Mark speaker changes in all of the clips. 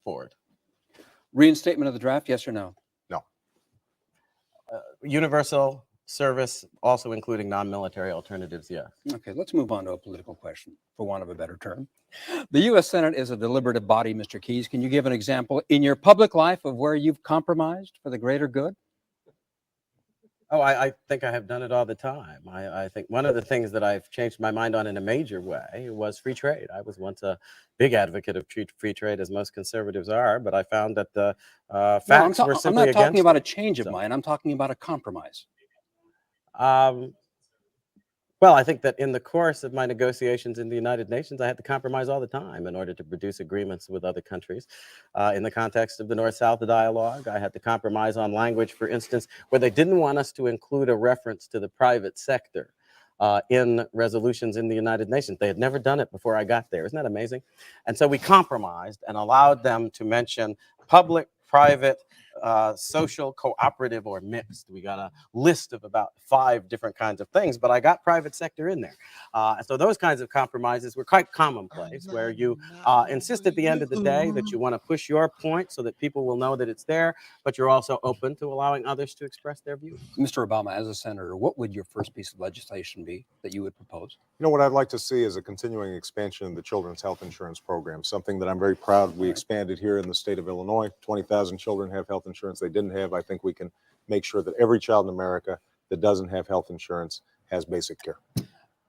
Speaker 1: forward.
Speaker 2: Reinstatement of the draft, yes or no?
Speaker 3: No.
Speaker 1: Universal service, also including non-military alternatives, yes.
Speaker 2: Okay, let's move on to a political question, for want of a better term. The U.S. Senate is a deliberative body, Mr. Keyes. Can you give an example in your public life of where you've compromised for the greater good?
Speaker 1: Oh, I think I have done it all the time. I think one of the things that I've changed my mind on in a major way was free trade. I was once a big advocate of free trade, as most conservatives are, but I found that the facts were simply against
Speaker 2: I'm not talking about
Speaker 1: it.
Speaker 2: a change of mind. I'm talking about a compromise.
Speaker 1: Well, I think that in the course of my negotiations in the United Nations, I had to compromise all the time in order to produce agreements with other countries. In the context of the North-South dialogue, I had to compromise on language, for instance, where they didn't want us to include a reference to the private sector in resolutions in the United Nations. They had never done it before I got there. Isn't that amazing? And so we compromised and allowed them to mention public, private, social, cooperative, or mixed. We got a list of about 5 different kinds of things, but I got private sector in there. So those kinds of compromises were quite commonplace, where you insist at the end of the day that you want to push your point so that people will know that it's there, but you're also open to allowing others to express their views.
Speaker 2: Mr. Obama, as a senator, what would your first piece of legislation be that you would propose?
Speaker 3: You know, what I'd like to see is a continuing expansion of the children's health insurance program, something that I'm very proud we expanded here in the state of Illinois. 20,000 children have health insurance they didn't have. I think we can make sure that every child in America that doesn't have health insurance has basic care.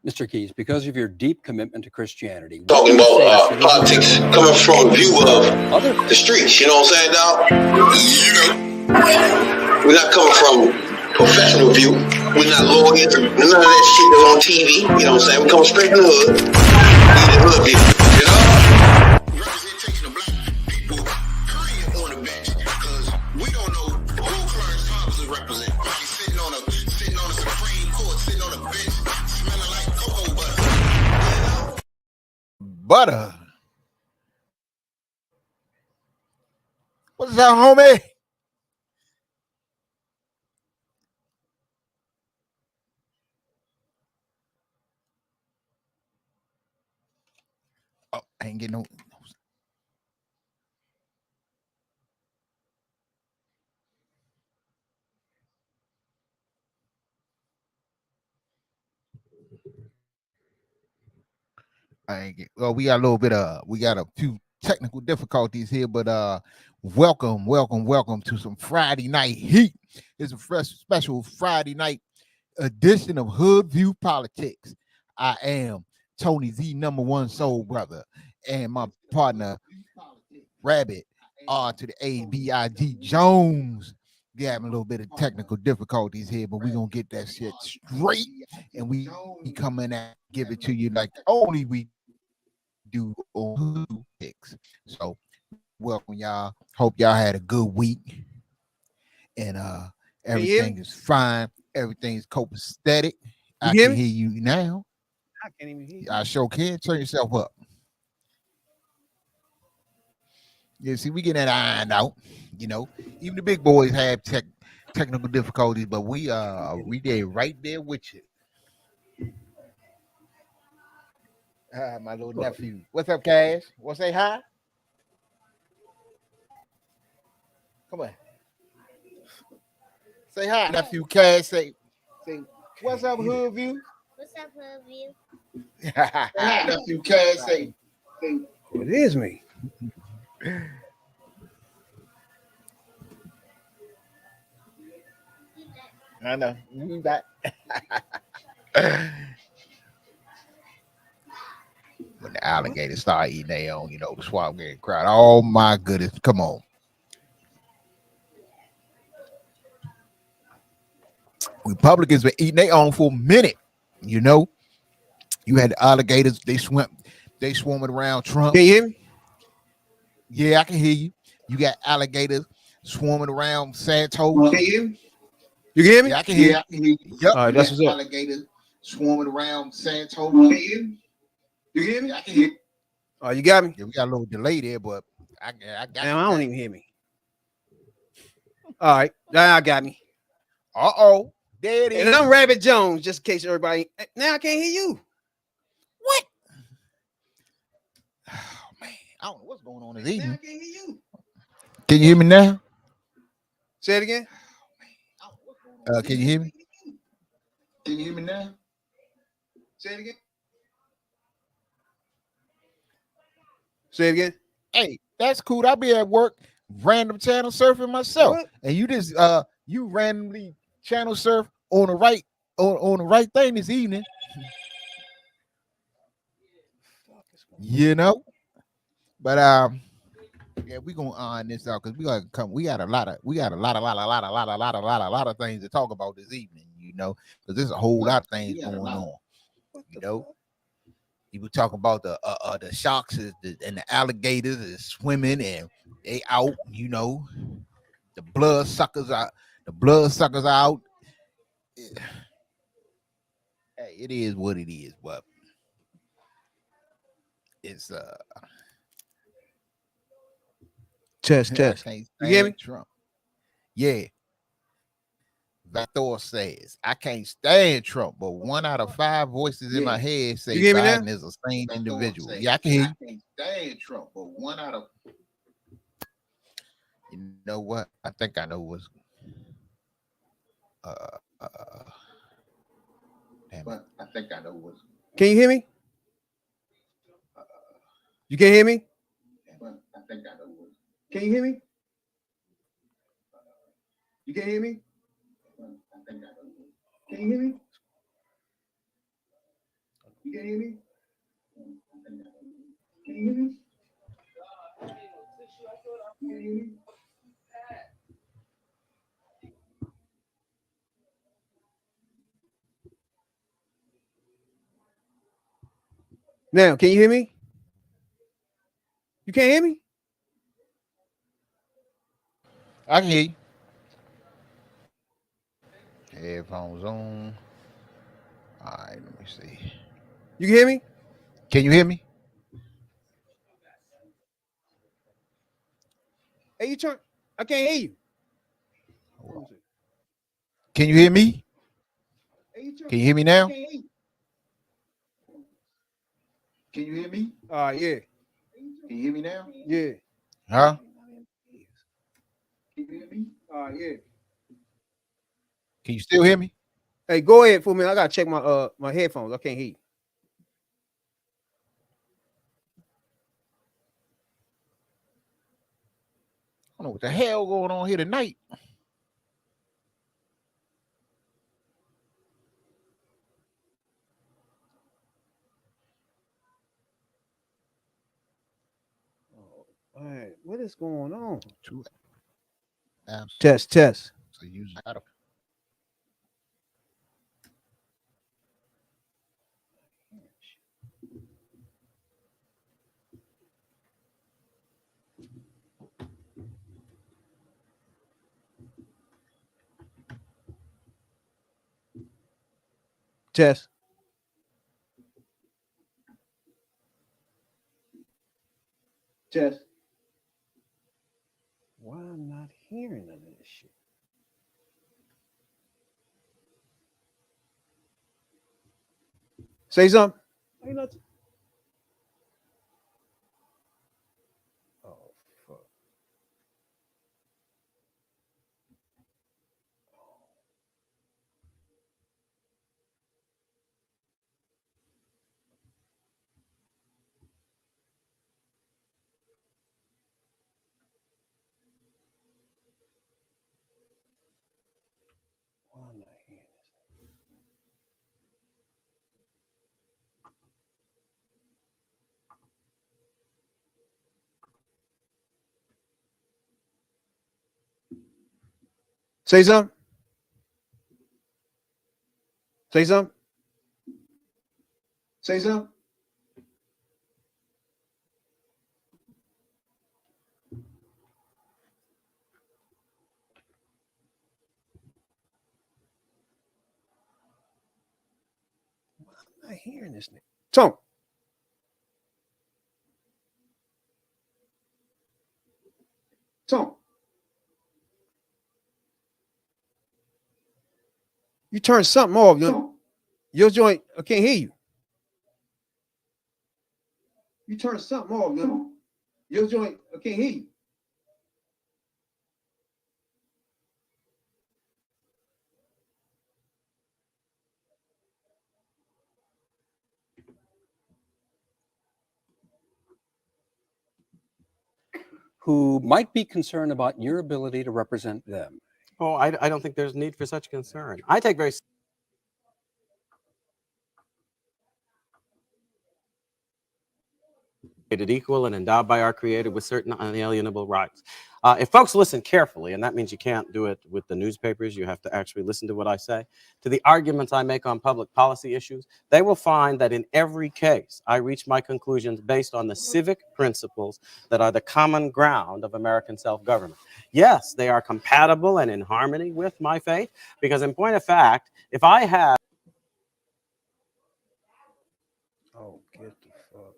Speaker 2: Mr. Keyes, because of your deep commitment to Christianity,
Speaker 4: talking about politics coming from a view of the streets, you know what I'm saying, dog? We're not coming from professional view. We're not lawyers, none of that shit that's on TV, you know what I'm saying? We come straight from the hood. We the hood view, you know? Representation of black people, period, on the bench, because we don't know who Clarence Thomas is representing. He's sitting on a Supreme Court, sitting on a bench, smelling like cocoa butter.
Speaker 5: Butter. What's up, homie? Oh, I ain't getting no. Well, we got a few technical difficulties here, but welcome to some Friday night heat. It's a special Friday night edition of Hoodview Politics. I am Tony, the #1 soul brother, and my partner Rabbit R to the A-B-I-D Jones. We having a little bit of technical difficulties here, but we're gonna get that shit straight, and we coming at give it to you like only we do on Hoodviewpolitics. So welcome, y'all. Hope y'all had a good week, and everything is fine. Everything's copacetic. I can hear you now.
Speaker 6: I can't even hear you.
Speaker 5: I sure can. Turn yourself up. Yeah, see, we get that ironed out. You know, even the big boys have technical difficulties, but we there right there with you. My little nephew. What's up, Cash? Want to say hi? Come on. Say hi, nephew Cash. Say what's up, Hoodview?
Speaker 7: What's up, Hoodview?
Speaker 5: Nephew Cash. Say
Speaker 6: it is me.
Speaker 5: I know. You back. When the alligators start eating their own, the swamp getting crowded. Oh my goodness. Come on. Republicans been eating their own for a minute. You had the alligators, they swarming around Trump.
Speaker 6: Can you hear me?
Speaker 5: Yeah, I can hear you. You got alligators swarming around Santos.
Speaker 6: Can you hear me?
Speaker 5: Yeah, I can hear you. Yep.
Speaker 6: All right, that's what's up.
Speaker 5: Alligators swarming around Santos. Can you? You hear me? I can hear you.
Speaker 6: Oh, you got me?
Speaker 5: Yeah, we got a little delay there, but I got
Speaker 6: Damn, I don't even hear me. All right, now I got me.
Speaker 5: Uh-oh. There it is.
Speaker 6: And I'm Rabbit Jones, just in case everybody. Now I can't hear you.
Speaker 5: What? Oh, man. I don't know what's going on this evening.
Speaker 6: Now I can't hear you.
Speaker 5: Can you hear me now?
Speaker 6: Say it again.
Speaker 5: Can you hear me? Can you hear me now?
Speaker 6: Say it again. Say it again.
Speaker 5: Hey, that's cool. I'll be at work, random channel surfing myself,
Speaker 6: What?
Speaker 5: and you just you randomly channel surf on the right on the right thing this evening. You know, but yeah, we gonna iron this out because we gotta come. We got a lot of things to talk about this evening. You know, because there's a whole lot of things going on. You know, people talk about the sharks and the alligators is swimming and they out. You know, the blood suckers out. The blood suckers out. Hey, it is what it is, but it's
Speaker 6: Test.
Speaker 5: I can't
Speaker 6: You hear me?
Speaker 5: stand Trump. Yeah. Victor says, I can't stand Trump, but 1 out of 5 voices in my head say
Speaker 6: You hear me
Speaker 5: Biden
Speaker 6: now?
Speaker 5: is a sane individual. Yeah, I can hear you. I can't stand Trump, but 1 out of. You know what? I think I know what's. Damn it. I think I know what's.
Speaker 6: Can you hear me? You can't hear me?
Speaker 5: I think I know what's.
Speaker 6: Can you hear me? You can't hear me?
Speaker 5: I think I know what's.
Speaker 6: Can you hear me? You can't hear me? Can you hear me? Can you hear me? Now, can you hear me? You can't hear me?
Speaker 5: I can hear you. Headphones on. All right, let me see.
Speaker 6: You can hear me?
Speaker 5: Can you hear me?
Speaker 6: Hey, you turn. I can't hear you.
Speaker 5: Can you hear me?
Speaker 6: Hey, you turn.
Speaker 5: Can you hear me now?
Speaker 6: I can't hear you.
Speaker 5: Can you hear me?
Speaker 6: Yeah.
Speaker 5: Can you hear me now?
Speaker 6: Yeah.
Speaker 5: Huh?
Speaker 6: Can you hear me? Yeah.
Speaker 5: Can you still hear me?
Speaker 6: Hey, go ahead for a minute. I gotta check my my headphones. I can't hear you.
Speaker 5: I don't know what the hell going on here tonight.
Speaker 6: All right, what is going on?
Speaker 5: Two apps.
Speaker 6: Test.
Speaker 5: So usually I don't.
Speaker 6: Test. Why I'm not hearing none of this shit? Say something. Ain't nothing. Oh fuck. Why am I not hearing this? Say something. Say something. Say something. I'm not hearing this nigga. Tone. You turn something off. Your joint, I can't hear you. You turn something off. Your joint, I can't hear you.
Speaker 2: who might be concerned about your ability to represent them?
Speaker 1: Oh, I don't think there's need for such concern. I take very created equal and endowed by our Creator with certain unalienable rights. If folks listen carefully, and that means you can't do it with the newspapers, you have to actually listen to what I say, to the arguments I make on public policy issues, they will find that in every case, I reach my conclusions based on the civic principles that are the common ground of American self-government. Yes, they are compatible and in harmony with my faith, because in point of fact, if I have
Speaker 2: Oh, get the fuck.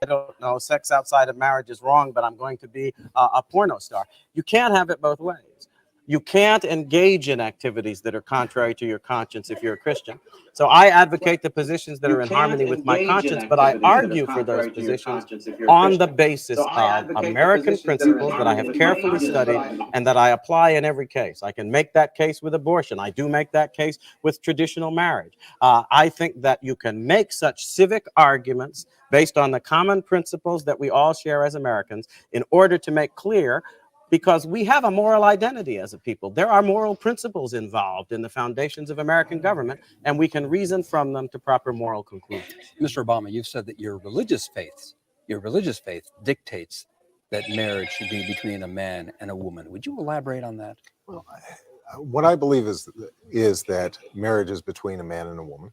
Speaker 1: I don't know, sex outside of marriage is wrong, but I'm going to be a porno star. You can't have it both ways. You can't engage in activities that are contrary to your conscience if you're a Christian. So I advocate the positions that are in harmony with my conscience, but I argue for those positions on the basis of American principles that I have carefully studied and that I apply in every case. I can make that case with abortion. I do make that case with traditional marriage. I think that you can make such civic arguments based on the common principles that we all share as Americans in order to make clear, because we have a moral identity as a people. There are moral principles involved in the foundations of American government, and we can reason from them to proper moral conclusions.
Speaker 2: Mr. Obama, you've said that your religious faith dictates that marriage should be between a man and a woman. Would you elaborate on that?
Speaker 3: Well, what I believe is that marriage is between a man and a woman.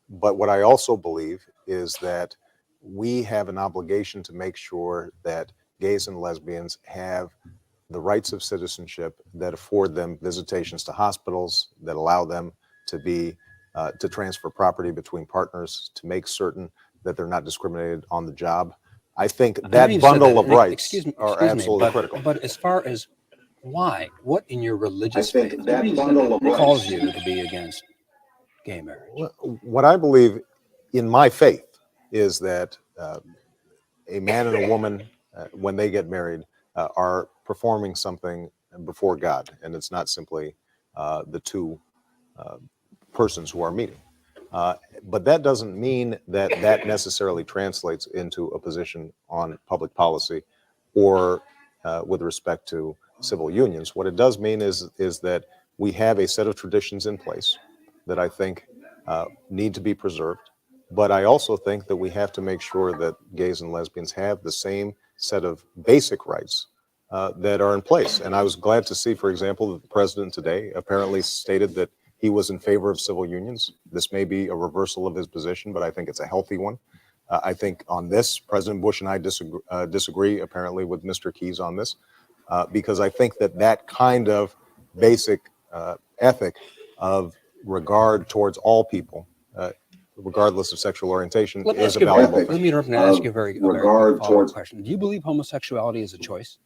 Speaker 3: But what I also believe is that we have an obligation to make sure that gays and lesbians have the rights of citizenship that afford them visitations to hospitals, that allow them to be to transfer property between partners, to make certain that they're not discriminated on the job. I think that bundle of rights are absolutely critical.
Speaker 2: But as far as why, what in your religious faith calls you to be against gay marriage?
Speaker 3: What I believe in my faith is that a man and a woman, when they get married, are performing something before God, and it's not simply the two persons who are meeting. But that doesn't mean that that necessarily translates into a position on public policy or with respect to civil unions. What it does mean is that we have a set of traditions in place that I think need to be preserved. But I also think that we have to make sure that gays and lesbians have the same set of basic rights that are in place. And I was glad to see, for example, that the president today apparently stated that he was in favor of civil unions. This may be a reversal of his position, but I think it's a healthy one. I think on this, President Bush and I disagree apparently with Mr. Keyes on this, because I think that that kind of basic ethic of regard towards all people, regardless of sexual orientation, is a valuable thing.
Speaker 2: Let me interrupt and ask you a very follow-up question. Do you believe homosexuality is a choice?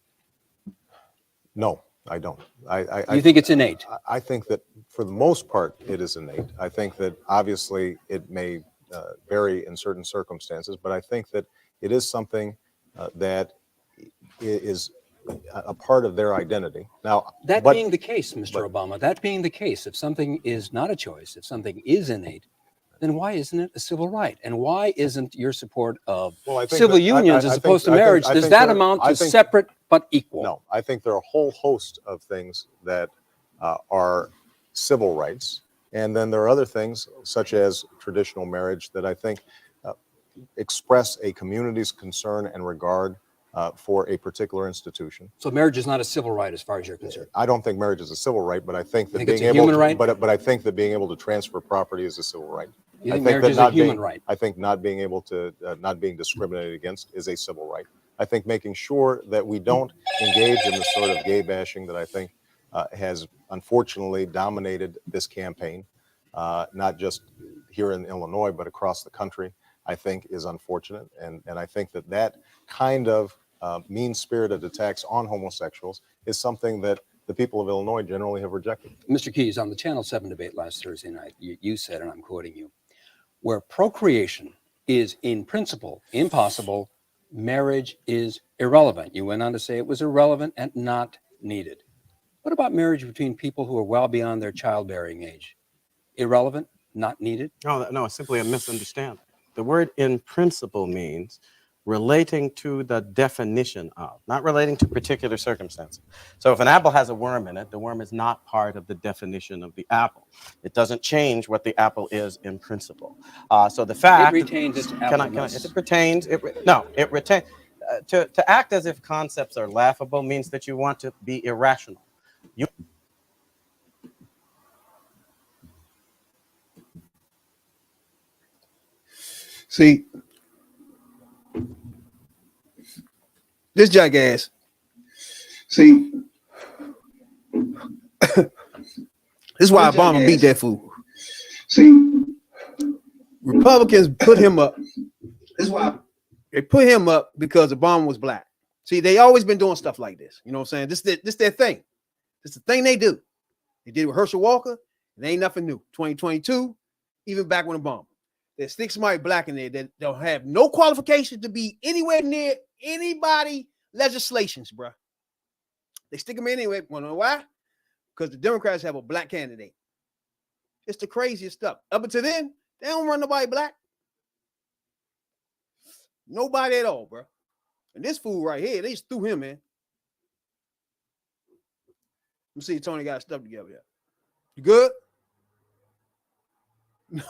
Speaker 3: No, I don't.
Speaker 2: You think it's innate?
Speaker 3: I think that for the most part, it is innate. I think that obviously it may vary in certain circumstances, but I think that it is something that is a part of their identity. Now,
Speaker 2: being the case, Mr. Obama, that being the case, if something is not a choice, if something is innate, then why isn't it a civil right? And why isn't your support of civil unions as opposed to marriage, does that amount to separate but equal?
Speaker 3: No, I think there are a whole host of things that are civil rights. And then there are other things, such as traditional marriage, that I think express a community's concern and regard for a particular institution.
Speaker 2: So marriage is not a civil right as far as you're concerned?
Speaker 3: I don't think marriage is a civil right, but I think that
Speaker 2: being able to,
Speaker 3: but I think that being able to transfer property is a civil right.
Speaker 2: You think marriage is a human right?
Speaker 3: I think not being able to, not being discriminated against is a civil right. I think making sure that we don't engage in the sort of gay bashing that I think has unfortunately dominated this campaign, not just here in Illinois, but across the country, I think is unfortunate. And I think that that kind of mean-spirited attacks on homosexuals is something that the people of Illinois generally have rejected.
Speaker 2: Mr. Keyes, on the Channel 7 debate last Thursday night, you said, and I'm quoting you, where procreation is in principle impossible, marriage is irrelevant. You went on to say it was irrelevant and not needed. What about marriage between people who are well beyond their childbearing age? Irrelevant, not needed?
Speaker 1: No, it's simply a misunderstanding. The word in principle means relating to the definition of, not relating to particular circumstances. So if an apple has a worm in it, the worm is not part of the definition of the apple. It doesn't change what the apple is in principle. So the fact
Speaker 2: It retains its appleness.
Speaker 1: it retains. It retains. To act as if concepts are laughable means that you want to be irrational.
Speaker 6: See, this jackass. See, this is why Obama beat that fool. See, Republicans put him up. This is why they put him up, because Obama was black. See, they always been doing stuff like this. You know what I'm saying? This their thing. It's the thing they do. They did with Herschel Walker. It ain't nothing new. 2022, even back when Obama. They stick somebody black in there that don't have no qualifications to be anywhere near anybody legislations, bro. They stick them in anyway. Want to know why? Because the Democrats have a black candidate. It's the craziest stuff. Up until then, they don't run nobody black. Nobody at all, bro. And this fool right here, they just threw him in. Let me see if Tony got stuff together yet. You good? No.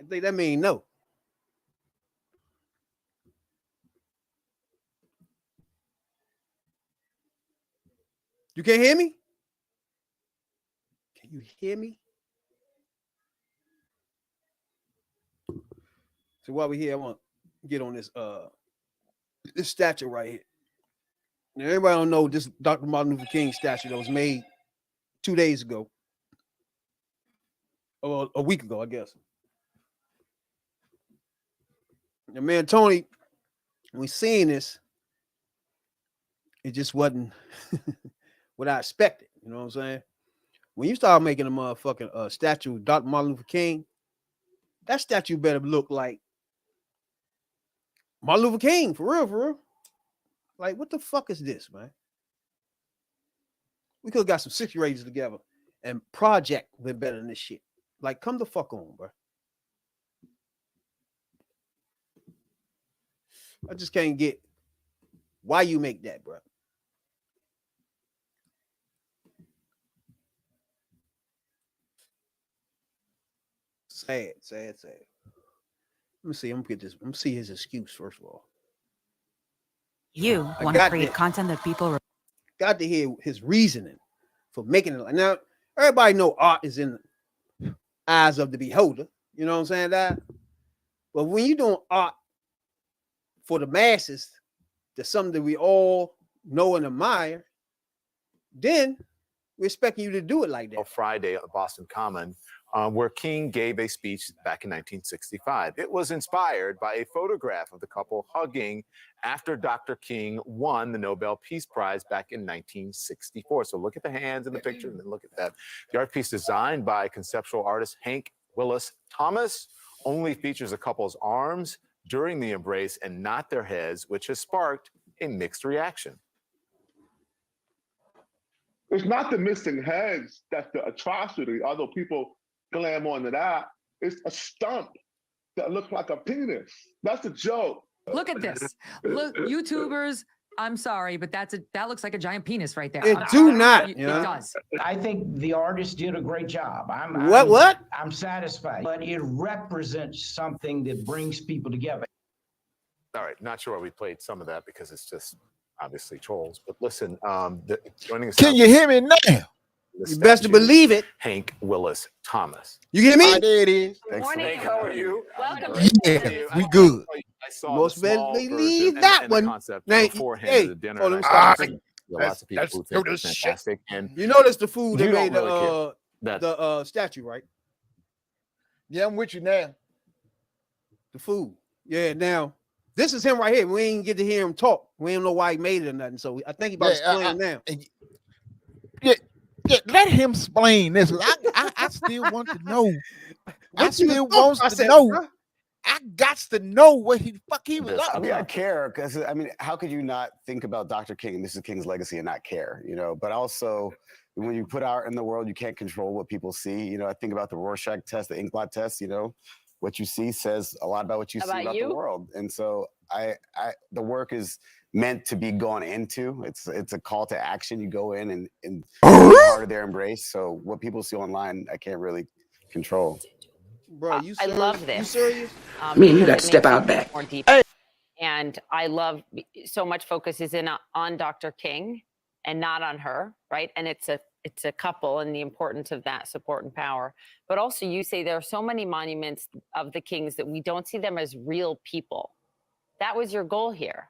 Speaker 6: I think that means no. You can't hear me? Can you hear me? So while we're here, I want to get on this this statue right here. Now, everybody don't know this Dr. Martin Luther King statue that was made 2 days ago. Or a week ago, I guess. And man, Tony, when we seen this, it just wasn't what I expected. You know what I'm saying? When you start making a motherfucking statue of Dr. Martin Luther King, that statue better look like Martin Luther King, for real, for real. Like, what the fuck is this, man? We could have got some 60 ratings together and project went better than this shit. Like, come the fuck on, bro. I just can't get why you make that, bro. Sad. Let me see. I'm gonna get this. I'm gonna see his excuse first of all.
Speaker 7: You want to create content that people
Speaker 6: got to hear his reasoning for making it. Now, everybody know art is in the eyes of the beholder. You know what I'm saying? That, but when you're doing art for the masses, that's something that we all know and admire, then we're expecting you to do it like that.
Speaker 8: Friday at the Boston Common, where King gave a speech back in 1965. It was inspired by a photograph of the couple hugging after Dr. King won the Nobel Peace Prize back in 1964. So look at the hands in the picture and then look at that. The art piece, designed by conceptual artist Hank Willis Thomas, only features the couple's arms during the embrace and not their heads, which has sparked a mixed reaction.
Speaker 9: It's not the missing heads that's the atrocity, although people glam onto that. It's a stump that looks like a penis. That's a joke.
Speaker 10: Look at this. Look, YouTubers, I'm sorry, but that looks like a giant penis right there.
Speaker 6: It do not.
Speaker 10: It does.
Speaker 11: I think the artist did a great job. I'm satisfied, but it represents something that brings people together.
Speaker 8: All right, not sure why we played some of that because it's just obviously trolls. But listen, joining us.
Speaker 5: Can you hear me now?
Speaker 6: You best to believe it.
Speaker 8: Hank Willis Thomas.
Speaker 6: You hear me?
Speaker 5: There it is.
Speaker 8: Thanks. Hank, how are you?
Speaker 10: Welcome.
Speaker 5: Yeah, we good.
Speaker 8: I saw
Speaker 6: Most
Speaker 8: the small
Speaker 6: believe
Speaker 8: version
Speaker 6: that
Speaker 8: and
Speaker 6: one.
Speaker 8: the concept
Speaker 6: Now,
Speaker 8: beforehand
Speaker 6: hey,
Speaker 8: at the dinner.
Speaker 6: hold
Speaker 8: And
Speaker 6: on,
Speaker 8: I
Speaker 6: stop.
Speaker 8: think lots of people who think it's fantastic. And
Speaker 6: You know that's the food that
Speaker 8: You
Speaker 6: made
Speaker 8: don't really care that
Speaker 6: the statue, right?
Speaker 5: Yeah, I'm with you now.
Speaker 6: The food. Yeah, now this is him right here. We ain't get to hear him talk. We don't know why he made it or nothing. So I think he about to explain now.
Speaker 5: Yeah, let him explain this. I still want to know. I still want to know.
Speaker 6: Bro.
Speaker 5: I got to know what he was up
Speaker 12: I mean, I
Speaker 5: to.
Speaker 12: care because I mean, how could you not think about Dr. King and Mrs. King's legacy and not care? But also when you put out in the world, you can't control what people see. I think about the Rorschach test, the ink blot test. What you see says a lot about what you see about the world. And so the work is meant to be gone into. It's a call to action. You go in and part of their embrace. So what people see online, I can't really control.
Speaker 6: Bro, you
Speaker 13: I
Speaker 6: serious?
Speaker 13: love this.
Speaker 6: You serious?
Speaker 13: Me and
Speaker 14: you gotta step out back.
Speaker 13: More deep. And I love so much focus is on Dr. King and not on her, right? And it's a couple and the importance of that support and power. But also you say there are so many monuments of the Kings that we don't see them as real people. That was your goal here.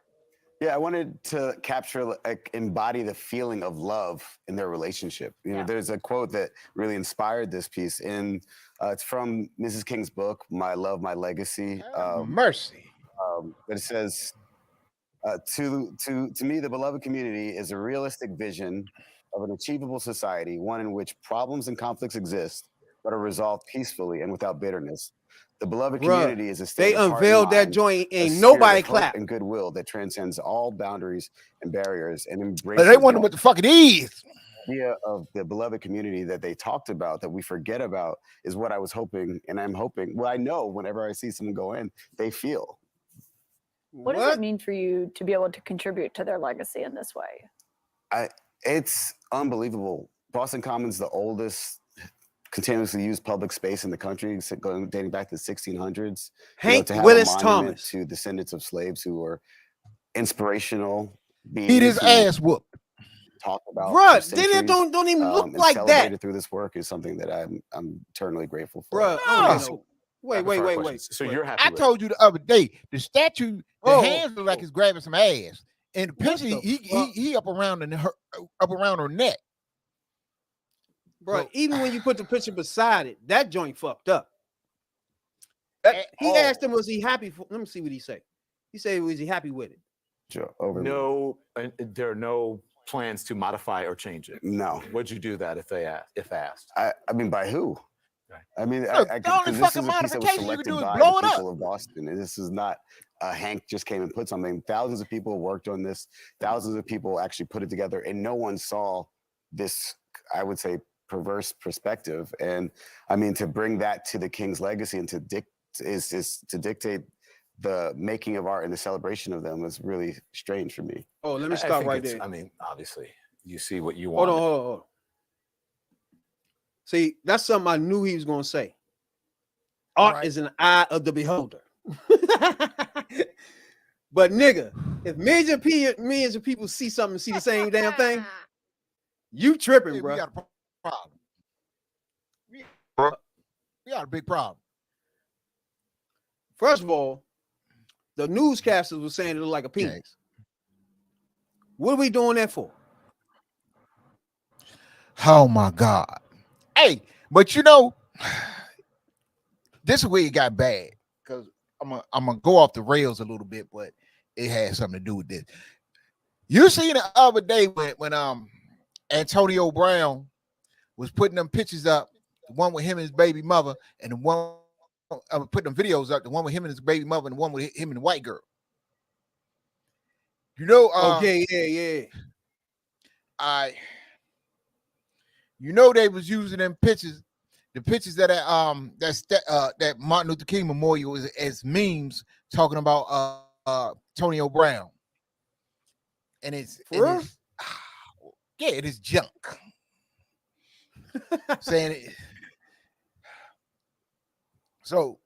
Speaker 12: Yeah, I wanted to capture, embody the feeling of love in their relationship. There's a quote that really inspired this piece, and it's from Mrs. King's book, My Love, My Legacy.
Speaker 5: Mercy.
Speaker 12: But it says, to me, the beloved community is a realistic vision of an achievable society, one in which problems and conflicts exist, but are resolved peacefully and without bitterness. The beloved community is a state of heart and
Speaker 6: unveiled that
Speaker 12: mind,
Speaker 6: joint,
Speaker 12: a
Speaker 6: ain't
Speaker 12: spirit
Speaker 6: nobody
Speaker 12: of hope
Speaker 6: clap.
Speaker 12: and goodwill that transcends all boundaries and barriers and embraces.
Speaker 5: They wonder what the fuck it is.
Speaker 12: The idea of the beloved community that they talked about, that we forget about, is what I was hoping, and I'm hoping. Well, I know whenever I see someone go in, they feel.
Speaker 15: What does it mean for you to be able to contribute to their legacy in this way?
Speaker 12: It's unbelievable. Boston Commons, the oldest continuously used public space in the country, dating back to the 1600s.
Speaker 6: Hank
Speaker 12: to have
Speaker 6: Willis
Speaker 12: a monument
Speaker 6: Thomas
Speaker 12: to descendants of slaves who were inspirational.
Speaker 5: Eat his ass whooped.
Speaker 12: Talk about,
Speaker 6: bruh, they don't even look like that.
Speaker 12: Through this work is something that I'm eternally grateful for.
Speaker 6: Bruh,
Speaker 5: No.
Speaker 6: Wait.
Speaker 8: So you're happy?
Speaker 5: I told you the other day, the statue, the hands look like
Speaker 6: oh.
Speaker 5: he's grabbing some ass, and the picture he up around her neck.
Speaker 6: Bro, even when you put the picture beside it, that joint fucked up. He asked him, was he happy for? Let me see what he said. He said, was he happy with it?
Speaker 12: Sure.
Speaker 8: There are no plans to modify or change it.
Speaker 12: No.
Speaker 8: Would you do that if asked?
Speaker 12: I mean, by who?
Speaker 8: Right.
Speaker 12: I mean,
Speaker 5: Look, the only fucking modification you can do is blow it up.
Speaker 12: People of Boston, and this is not Hank just came and put something. Thousands of people worked on this. Thousands of people actually put it together, and no one saw this, I would say, perverse perspective. And I mean, to bring that to the King's legacy and to dictate the making of art and the celebration of them was really strange for me.
Speaker 6: Oh, let me stop right there.
Speaker 8: I mean, obviously, you see what you want.
Speaker 6: Hold on. See, that's something I knew he was going to say. Art is an eye of the beholder. But nigga, if millions of people see something and see the same damn thing, you tripping, bro.
Speaker 5: We got a problem. We got a big problem.
Speaker 6: First of all, the newscasters were saying it looked like a penis. Okay. What are we doing that for?
Speaker 5: Oh my God. Hey, but this is where it got bad, because I'm gonna go off the rails a little bit, but it has something to do with this. You seen the other day when Antonio Brown was putting them pictures up, the one with him and his baby mother, and the one putting them videos up, the one with him and his baby mother, and the one with him and the white girl.
Speaker 6: Okay, yeah.
Speaker 5: They was using them pictures, the pictures that that Martin Luther King Memorial is as memes talking about Antonio Brown, and it is junk. Saying it. So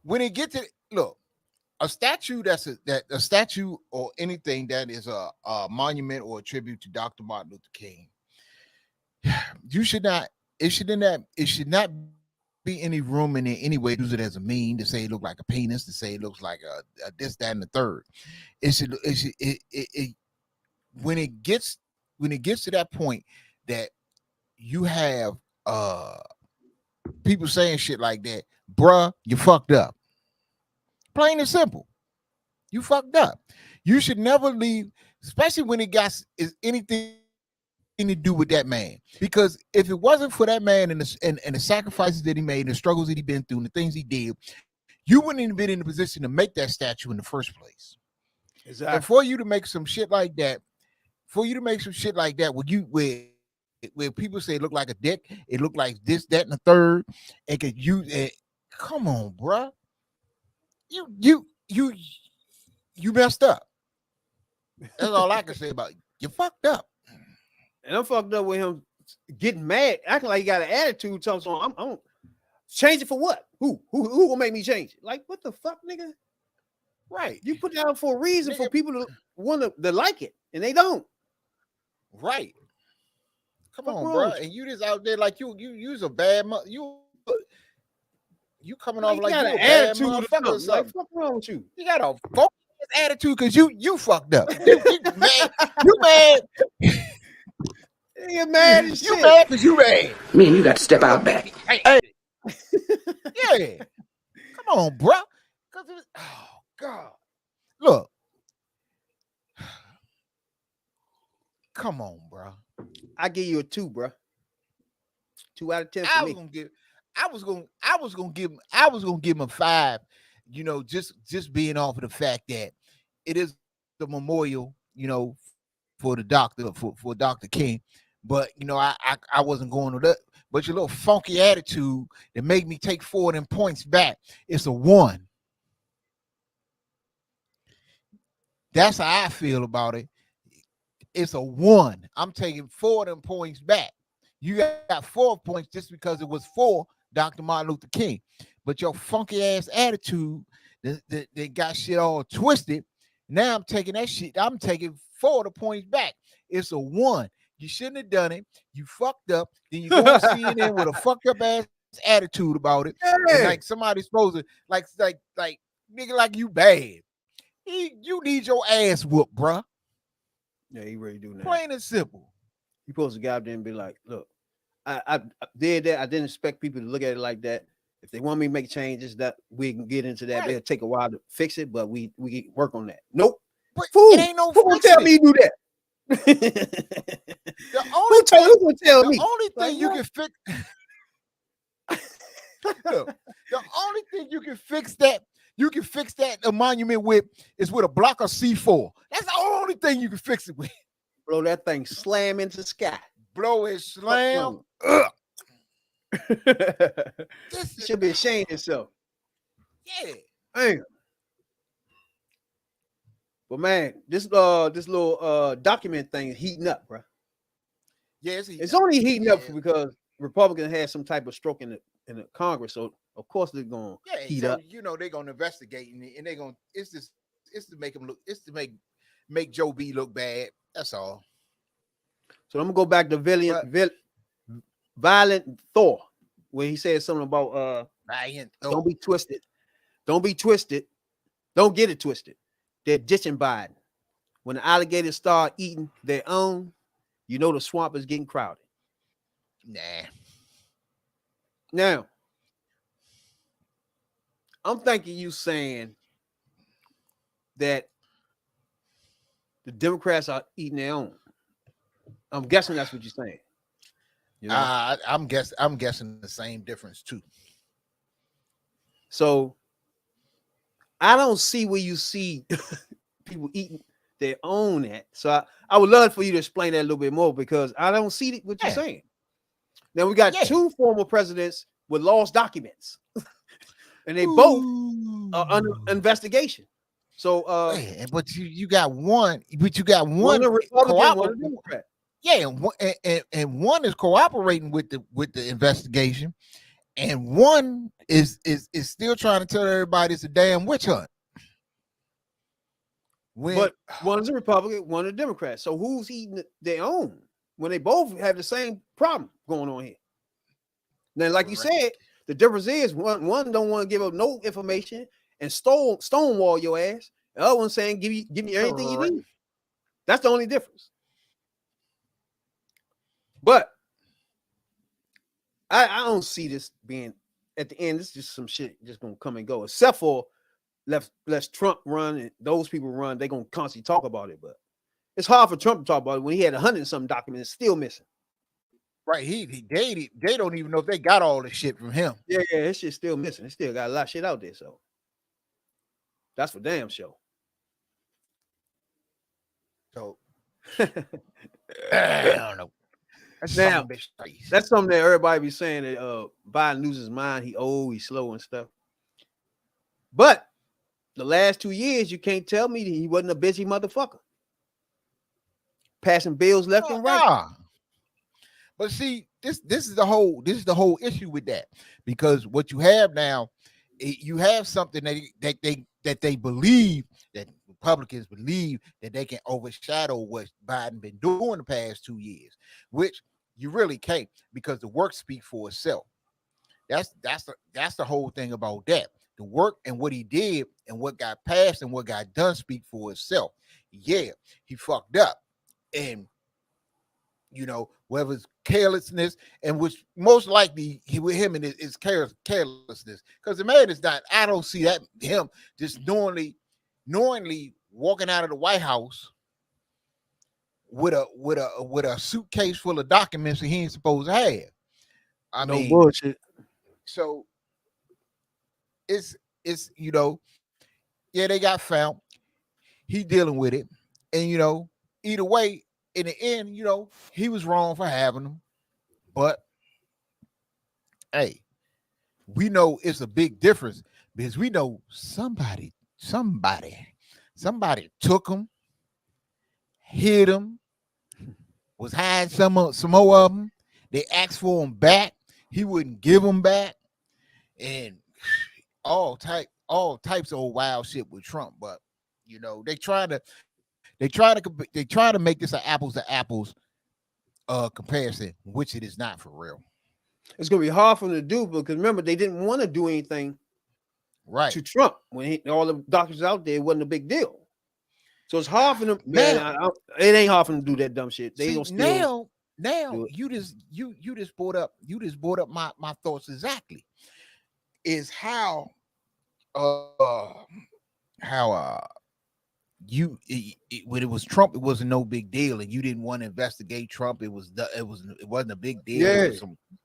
Speaker 5: when it get to a statue a statue or anything that is a monument or a tribute to Dr. Martin Luther King, it should not be any room in it anyway to use it as a meme, to say it look like a penis, to say it looks like a this, that, and the third. When it gets to that point that you have people saying shit like that, bruh, you fucked up. Plain and simple. You fucked up. You should never leave, especially when it is anything to do with that man. Because if it wasn't for that man and the sacrifices that he made and the struggles that he been through and the things he did, you wouldn't even been in the position to make that statue in the first place.
Speaker 6: Exactly.
Speaker 5: And for you to make some shit like that, where people say it look like a dick, it look like this, that, and the third, and could use it. Come on, bruh. You messed up. That's all I can say about you. You fucked up.
Speaker 6: And I'm fucked up with him getting mad, acting like he got an attitude. Talking on, I'm change it for what? Who gonna make me change it? Like, what the fuck, nigga?
Speaker 5: Right.
Speaker 6: You put it out for a reason, nigga, for people to want to like it, and they don't.
Speaker 5: Right. Come on, bro. And you just out there like you's a bad you coming off like you a bad motherfucker or something.
Speaker 6: Like, what's wrong with you?
Speaker 5: You got a focus attitude because you fucked up. You mad. You mad.
Speaker 6: You mad as shit.
Speaker 5: You mad because you mad.
Speaker 14: Me and you got to step out back.
Speaker 5: Hey. Yeah. Come on, bro. Oh God. Look. Come on, bro.
Speaker 6: I give you a 2, bro. 2 out of 10 for me.
Speaker 5: I was gonna give him a 5. You know, just being off of the fact that it is the memorial, you know, for the doctor, for Dr. King. But you know, I wasn't going to that. But your little funky attitude that made me take 4 of them points back. It's a 1. That's how I feel about it. It's a 1. I'm taking 4 of them points back. You got 4 points just because it was for Dr. Martin Luther King. But your funky ass attitude that got shit all twisted. Now I'm taking that shit. I'm taking 4 of the points back. It's a 1. You shouldn't have done it. You fucked up. Then you go on CNN with a fucked up ass attitude about it. Yeah. And like somebody's supposed to like nigga, like you bad. You need your ass whooped, bruh.
Speaker 6: Yeah, he really do now.
Speaker 5: Plain and simple.
Speaker 6: You supposed to go out there and be like, look, I did that. I didn't expect people to look at it like that. If they want me to make changes, that we can get into that. Right. It'll take a while to fix it, but we work on that. Nope.
Speaker 5: But
Speaker 6: fool,
Speaker 5: it ain't no
Speaker 6: who gonna tell me you do that?
Speaker 5: The only thing you can fix the only thing you can fix that a monument with is with a block of C4. That's the only thing you can fix it with.
Speaker 6: Blow that thing slam into the sky.
Speaker 5: Blow it slam.
Speaker 6: You should be ashamed of yourself.
Speaker 5: Yeah.
Speaker 6: Man. But man, this little document thing is heating up, bro.
Speaker 5: Yeah,
Speaker 6: it's only heating up because Republicans had some type of stroke in the Congress, so of course they're gonna heat up.
Speaker 5: You know they're gonna investigate and they're gonna it's to make them look, it's to make Joe B look bad. That's all.
Speaker 6: So I'm gonna go back to Violent Thor, where he said something about don't be twisted. Don't be twisted. Don't get it twisted. They're ditching Biden. When the alligators start eating their own, you know the swamp is getting crowded.
Speaker 5: Nah.
Speaker 6: Now, I'm thinking you saying that the Democrats are eating their own. I'm guessing that's what you're saying. You know?
Speaker 5: I'm guessing the same difference too.
Speaker 6: So I don't see where you see people eating their own at. So I would love for you to explain that a little bit more because I don't see what you're saying. Now we got 2 former presidents with lost documents, and they both are under investigation. So,
Speaker 5: but you got one. But you got one
Speaker 6: Republican, one Democrat.
Speaker 5: Yeah, and one is cooperating with the investigation, and one is still trying to tell everybody it's a damn witch hunt.
Speaker 6: But one's a Republican, one a Democrat. So who's eating their own when they both have the same problem going on here? Now, like you said, the difference is one don't want to give up no information and stonewall your ass. The other one saying give me everything you need. That's the only difference. But I don't see this being at the end. This is just some shit just gonna come and go. Except for let Trump run and those people run, they're gonna constantly talk about it. But it's hard for Trump to talk about it when he had 100 and something documents still missing.
Speaker 5: Right. They don't even know if they got all the shit from him.
Speaker 6: Yeah, this shit's still missing. They still got a lot of shit out there. So That's for damn sure.
Speaker 5: So I don't know.
Speaker 6: Now, that's something that everybody be saying that Biden loses his mind. He old, he's slow and stuff. But the last 2 years, you can't tell me that he wasn't a busy motherfucker. Passing bills left and right.
Speaker 5: Nah. But see, this is the whole issue with that, because what you have now, you have something that they believe, that Republicans believe that they can overshadow what Biden been doing the past 2 years, which you really can't, because the work speaks for itself. That's the whole thing about that. The work and what he did and what got passed and what got done speak for itself. Yeah, he fucked up, and you know, whether it's carelessness, and which most likely with him and is carelessness, because the man is not. I don't see that him just knowingly walking out of the White House with a suitcase full of documents that he ain't supposed to have. I mean,
Speaker 6: bullshit.
Speaker 5: So it's you know, yeah, they got found. He dealing with it, and you know, either way, in the end, you know, he was wrong for having them. But hey, we know it's a big difference, because we know somebody took him, hid him, was hiding some more of them. They asked for him back. He wouldn't give them back, and all types of wild shit with Trump. But you know, they try to make this an apples to apples comparison, which it is not for real.
Speaker 6: It's gonna be hard for them to do, because remember, they didn't want to do anything
Speaker 5: right
Speaker 6: to Trump when all the doctors out there. It wasn't a big deal. So it's hard for them. Man, it ain't hard for them to do that dumb shit. They don't still
Speaker 5: now you just brought up my thoughts exactly. Is how when it was Trump, it wasn't no big deal, and you didn't want to investigate Trump. It wasn't a big deal.
Speaker 6: Yeah.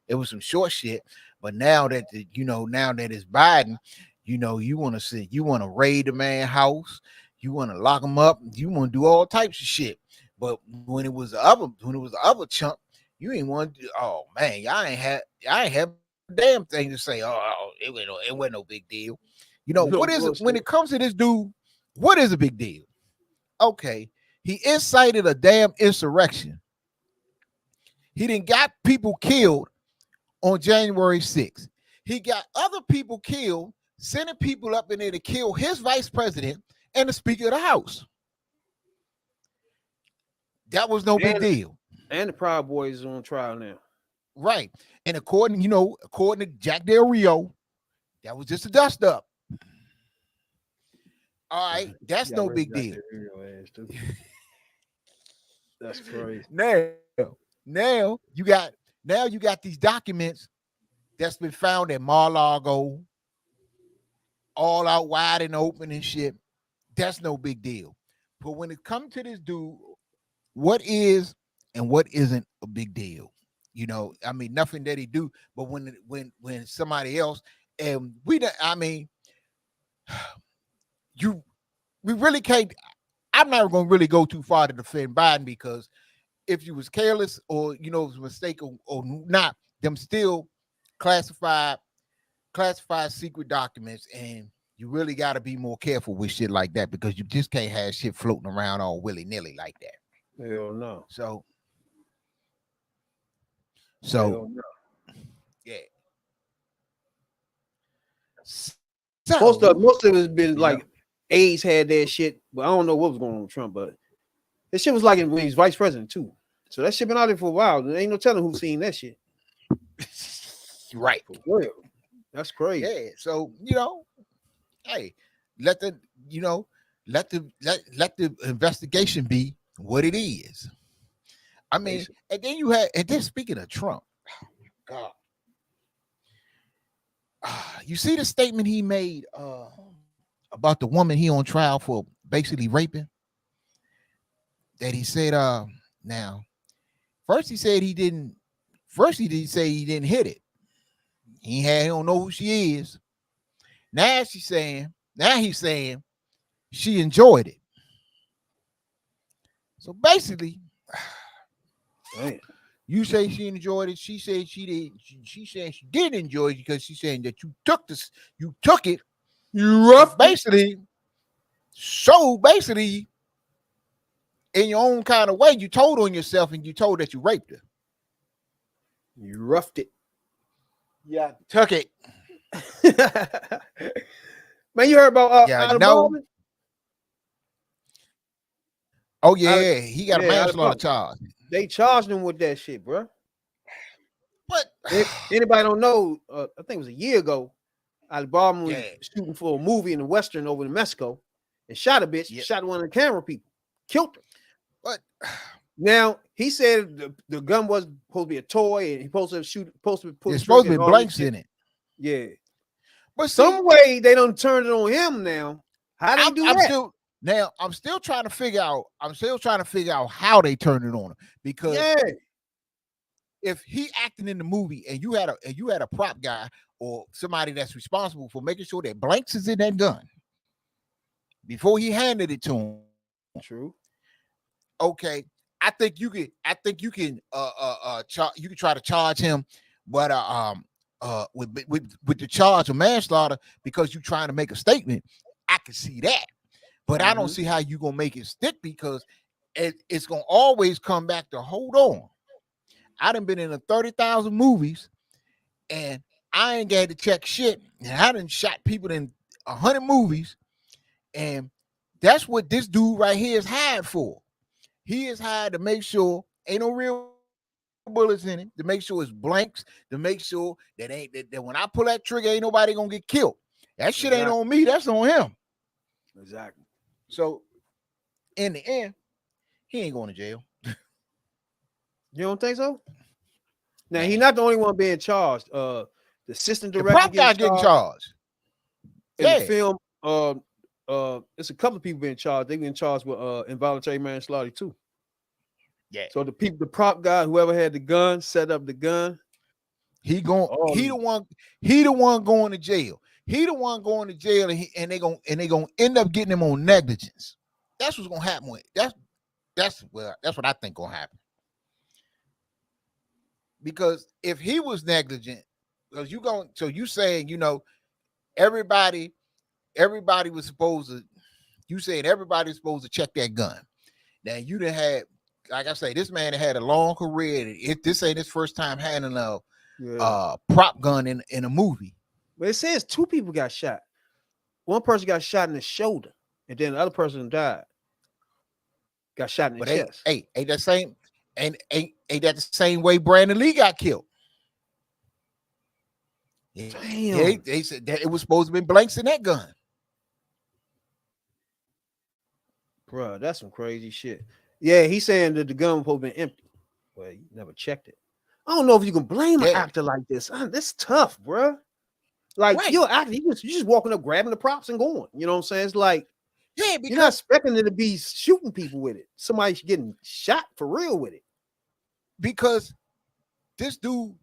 Speaker 5: It was some short shit. But now that now that it's Biden, you know, you want to raid the man's house, you want to lock him up, you want to do all types of shit. But when it was the other chunk, you ain't want to. Oh man, y'all ain't have a damn thing to say. Oh, it wasn't no big deal. You know, what is it when it comes to this dude? What is a big deal? Okay, he incited a damn insurrection. He done got people killed on January 6th. He got other people killed, sending people up in there to kill his vice president and the Speaker of the House. That was no big deal.
Speaker 6: And the Proud Boys is on trial now.
Speaker 5: Right. And according to Jack Del Rio, that was just a dust up. All right, that's no big deal.
Speaker 6: That's crazy.
Speaker 5: Now you got these documents that's been found at Mar-a-Lago, all out wide and open and shit. That's no big deal. But when it comes to this dude, what is and what isn't a big deal? You know, I mean, nothing that he do, but when somebody else, and we really can't. I'm not going to really go too far to defend Biden, because if you was careless or it was a mistake or not, them still classified secret documents, and you really got to be more careful with shit like that, because you just can't have shit floating around all willy-nilly like that.
Speaker 6: Hell no.
Speaker 5: So yeah. So,
Speaker 6: most of it has been like AIDS had that shit, but I don't know what was going on with Trump, but this shit was like when he was vice president too. So that shit been out there for a while. There ain't no telling who's seen that shit.
Speaker 5: Right.
Speaker 6: For real. That's crazy.
Speaker 5: Yeah. So, hey, let the investigation be what it is. I mean, and then speaking of Trump, God, you see the statement he made about the woman he on trial for basically raping? That he said, now, first he said he didn't hit it. He don't know who she is. Now he's saying she enjoyed it. So basically, you say she enjoyed it. She said she did. She said she did enjoy it because she's saying that you took this, you took it, you rough basically. So basically, in your own kind of way, you told on yourself and you told that you raped her.
Speaker 6: You roughed it.
Speaker 5: Yeah, took it.
Speaker 6: Man, you heard about
Speaker 5: yeah, no. Oh yeah, he got a manslaughter charge.
Speaker 6: They charged him with that shit, bro.
Speaker 5: But
Speaker 6: anybody don't know, I think it was a year ago, Alabama was shooting for a movie in the Western over in Mexico and shot a bitch, shot one of the camera people, killed her.
Speaker 5: But
Speaker 6: now he said the gun was supposed to be a toy and he supposed to put
Speaker 5: it's supposed to be blanks in it.
Speaker 6: Yeah.
Speaker 5: But
Speaker 6: some way they done turned it on him now. How they do that?
Speaker 5: I'm still trying to figure out. I'm still trying to figure out how they turned it on him, because if he acting in the movie and you had a prop guy or somebody that's responsible for making sure that blanks is in that gun before he handed it to him.
Speaker 6: True.
Speaker 5: Okay, I think you can you can try to charge him, but with the charge of manslaughter because you're trying to make a statement. I can see that. But I don't see how you're going to make it stick, because it's going to always come back to, hold on. I done been in 30,000 movies and I ain't got to check shit. And I done shot people in 100 movies. And that's what this dude right here is hired for. He is hired to make sure ain't no real bullets in it, to make sure it's blanks, to make sure that that when I pull that trigger, ain't nobody going to get killed. That shit ain't on me. That's on him.
Speaker 6: Exactly.
Speaker 5: So, in the end, he ain't going to jail.
Speaker 6: You don't think so? Now, he's not the only one being charged. The assistant director,
Speaker 5: the prop guy getting charged.
Speaker 6: In the film, it's a couple of people being charged. They've been charged with involuntary manslaughter too.
Speaker 5: Yeah.
Speaker 6: So the prop guy, whoever had the gun, set up the gun.
Speaker 5: He the one going to jail. He the one going to jail, and they gonna end up getting him on negligence. That's what's gonna happen with that's what I think gonna happen. Because if he was negligent, because you saying everybody was supposed to. You saying everybody's supposed to check that gun. Now you done had, like I say, this man had a long career. This ain't his first time having a prop gun in a movie.
Speaker 6: But it says 2 people got shot. One person got shot in the shoulder, and then the other person died. Got shot in the chest.
Speaker 5: Ain't that same? Ain't that the same way Brandon Lee got killed?
Speaker 6: Damn.
Speaker 5: They said that it was supposed to be blanks in that gun.
Speaker 6: Bro, that's some crazy shit. Yeah, he's saying that the gun was supposed to be empty. Well, you never checked it. I don't know if you can blame an actor like this. This tough, bro. Like you're acting, you just walking up, grabbing the props and going. You know what I'm saying? It's like, because you're not expecting it to be shooting people with it. Somebody's getting shot for real with it.
Speaker 5: Because this dude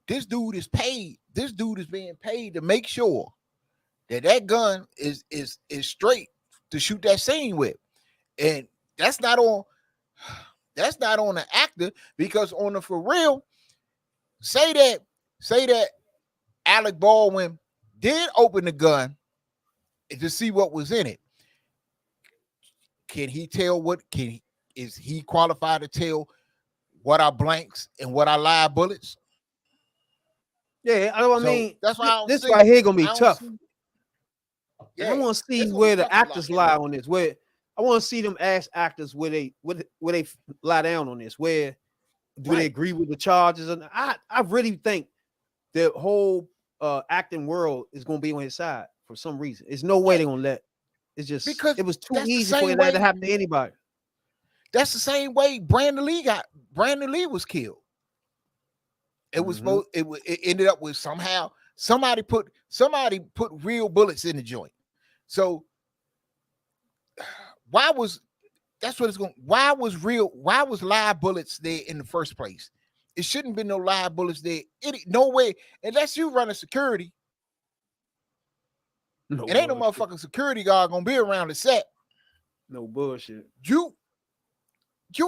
Speaker 5: is paid. This dude is being paid to make sure that gun is straight to shoot that scene with. And that's not on the actor, because on the for real, say that Alec Baldwin did open the gun to see what was in it. Can he tell is he qualified to tell what are blanks and what are live bullets?
Speaker 6: Yeah, I mean,
Speaker 5: that's why
Speaker 6: this right here gonna be tough.
Speaker 5: Yeah,
Speaker 6: I want to see where the actors lie on this. Where I want to see them ask actors where they lie down on this. Where do they agree with the charges? And I really think the whole acting world is gonna be on his side for some reason. There's no way they're gonna let. It's just because it was too easy for that to happen to anybody.
Speaker 5: That's the same way Brandon Lee was killed. It was supposed. It ended up with somehow somebody put real bullets in the joint. So why was live bullets there in the first place? It shouldn't be no live bullets there. No way, unless you running security. It ain't no motherfucking security guard gonna be around the set.
Speaker 6: No bullshit.
Speaker 5: You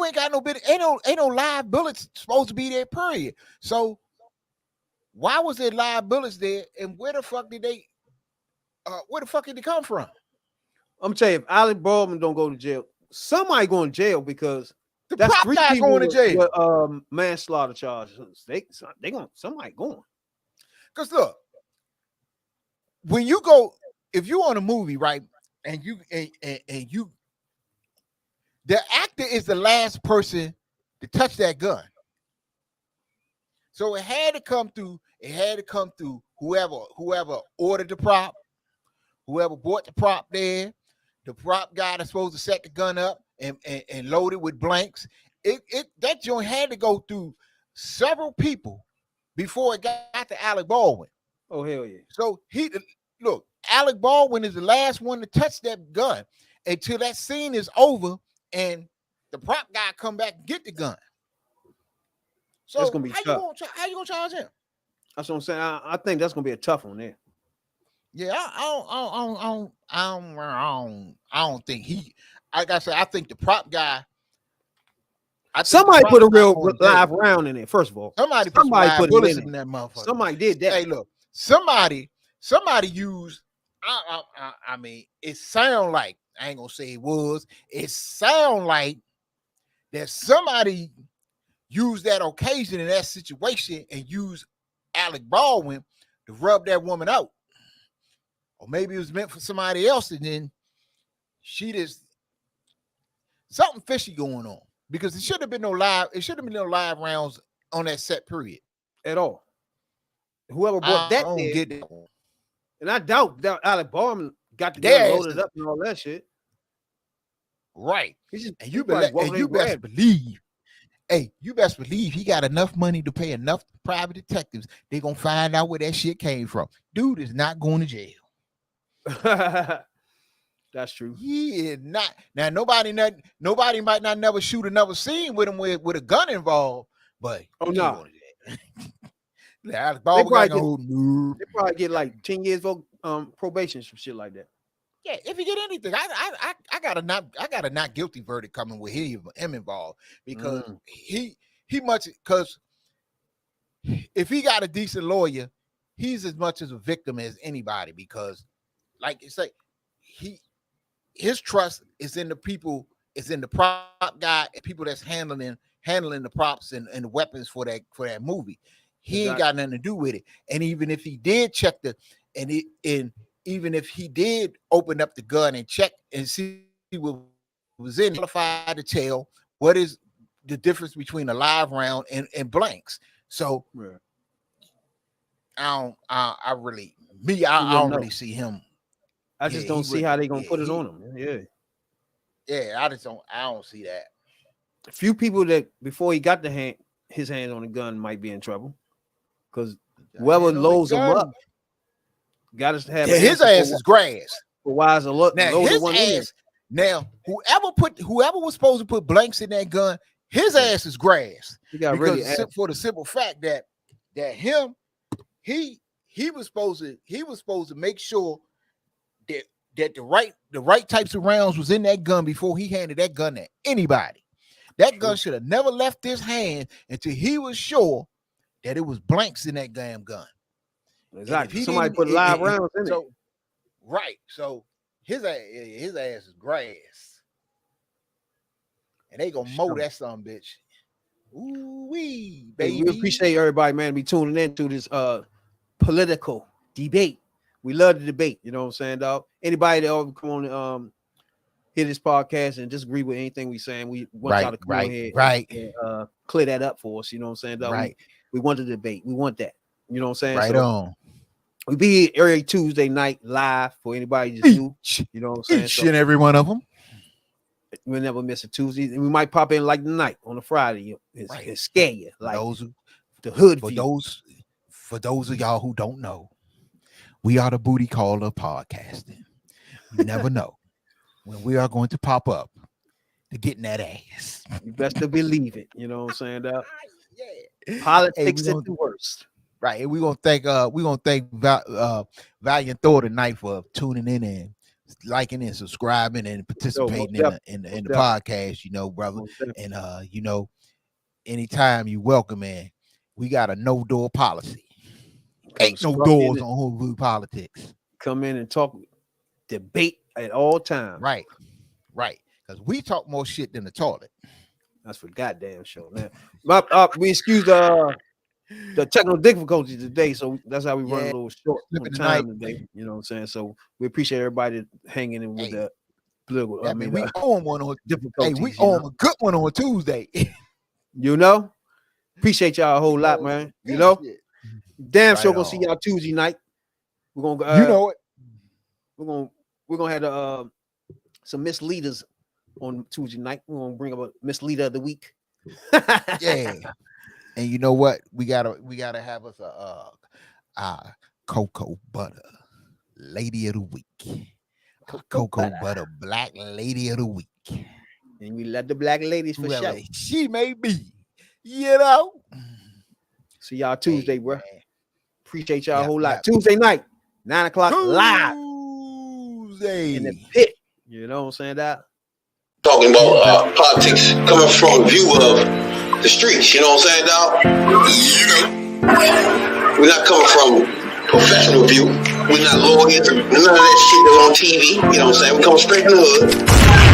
Speaker 5: ain't got no bit. Ain't no live bullets supposed to be there. Period. So why was there live bullets there? And where the fuck did they? Where the fuck did they come from?
Speaker 6: I'm telling you, if Alec Baldwin don't go to jail, somebody going to jail because
Speaker 5: that's prop
Speaker 6: 3
Speaker 5: guy
Speaker 6: people
Speaker 5: going to jail.
Speaker 6: With, manslaughter charges. They going somebody going.
Speaker 5: Because look, when you go, if you on a movie, right, and you and you, the actor is the last person to touch that gun. So it had to come through. It had to come through whoever ordered the prop, whoever bought the prop there. The prop guy that's supposed to set the gun up and load it with blanks. That joint had to go through several people before it got to Alec Baldwin.
Speaker 6: Oh hell yeah!
Speaker 5: So look, Alec Baldwin is the last one to touch that gun until that scene is over and the prop guy come back and get the gun. So
Speaker 6: that's gonna be tough.
Speaker 5: How you gonna charge him?
Speaker 6: That's what I'm saying. I think that's gonna be a tough one there.
Speaker 5: Yeah, I don't think he. Like I said, I think the prop guy.
Speaker 6: Somebody put a real live round in there. First of all,
Speaker 5: somebody put bullets in that motherfucker.
Speaker 6: Somebody did that.
Speaker 5: Hey, look, somebody used. I mean, it sound like, I ain't gonna say it was. It sound like that somebody used that occasion in that situation and used Alec Baldwin to rub that woman out. Or maybe it was meant for somebody else, and then she just something fishy going on, because it should have been no live rounds on that set period
Speaker 6: at all. Whoever bought that,
Speaker 5: get that one.
Speaker 6: And I doubt Alec Baldwin got the gun loaded up and all that shit.
Speaker 5: Right. And you best believe. Hey, you best believe he got enough money to pay enough private detectives. They're gonna find out where that shit came from. Dude is not going to jail.
Speaker 6: That's true.
Speaker 5: He is not. Now nobody might not never shoot another scene with him with a gun involved, but
Speaker 6: no.
Speaker 5: They
Speaker 6: probably get like 10 years of probation, some shit like that.
Speaker 5: Yeah, if you get anything, I got a not guilty verdict coming with him involved, because because if he got a decent lawyer, he's as much as a victim as anybody, because like it's like his trust is in the people, is in the prop guy and people that's handling the props and the weapons for that movie. He ain't got nothing to do with it. And even if he did check even if he did open up the gun and check and see what was in it, qualified to tell what is the difference between a live round and blanks. So I don't really see him.
Speaker 6: I just don't see how they gonna put it on him.
Speaker 5: Yeah, I don't see that.
Speaker 6: A few people that before he got his hand on the gun might be in trouble, because whoever loads him up got to have
Speaker 5: his ass is grass.
Speaker 6: For wise a look.
Speaker 5: Now his ass. Now whoever was supposed to put blanks in that gun, his ass is grass.
Speaker 6: He got
Speaker 5: for the simple fact that he was supposed to make sure that the right types of rounds was in that gun before he handed that gun to anybody. That gun should have never left his hand until he was sure that it was blanks in that damn gun.
Speaker 6: Exactly. Somebody put live rounds in it.
Speaker 5: Right. So his ass is grass. And they gonna mow that son bitch. Ooh-wee, baby.
Speaker 6: Hey, we appreciate everybody, man, be tuning in to this political debate. We love the debate, you know what I'm saying, dog? Anybody that ever come on hear this podcast and disagree with anything we saying, we want y'all to come on here and clear that up for us, you know what I'm saying, dog?
Speaker 5: Right.
Speaker 6: We want the debate. We want that. You know what I'm saying?
Speaker 5: Right on.
Speaker 6: We be here every Tuesday night live for anybody just new. You know what I'm saying?
Speaker 5: Each and every one of them.
Speaker 6: We'll never miss a Tuesday. And we might pop in like tonight on a Friday and scare you. Like the hood view.
Speaker 5: For those of y'all who don't know, we are the booty call of podcasting. You never know when we are going to pop up to getting that ass.
Speaker 6: You best to believe it. You know what I'm saying, dog? Politics at the worst.
Speaker 5: Right. And we're gonna thank Valiant Thor tonight for tuning in and liking and subscribing and participating in the podcast, you know, brother. And you know, anytime you welcome, man. We got a no door policy. Ain't no doors on Hoodview Politics.
Speaker 6: Come in and talk, debate at all times.
Speaker 5: Right. Because we talk more shit than the toilet.
Speaker 6: That's for goddamn sure, man. We excuse the technical difficulties today, so that's how we run a little short on time today. You know what I'm saying? So we appreciate everybody hanging in with the political. I mean,
Speaker 5: we own one on
Speaker 6: difficulties.
Speaker 5: Hey, we own a good one on Tuesday.
Speaker 6: You know, appreciate y'all a whole lot, man. You know, damn sure gonna see y'all Tuesday night. We're gonna,
Speaker 5: you know it.
Speaker 6: We're gonna have some misleaders on Tuesday night. We're gonna bring up a misleader of the week.
Speaker 5: Yeah. And you know what? We gotta have us a cocoa butter lady of the week. Cocoa butter black lady of the week.
Speaker 6: And we let the black ladies for
Speaker 5: whoever
Speaker 6: sure.
Speaker 5: She may be, you know.
Speaker 6: See y'all Tuesday, bro. Appreciate y'all a whole lot. Tuesday night, 9 o'clock live.
Speaker 5: Tuesday
Speaker 6: in the pit. You know what I'm saying? That
Speaker 4: talking about politics coming from a view of the streets, you know what I'm saying, dog? We're not coming from professional view. We're not lawyers, none of that shit that's on TV, you know what I'm saying? We're coming straight from the hood.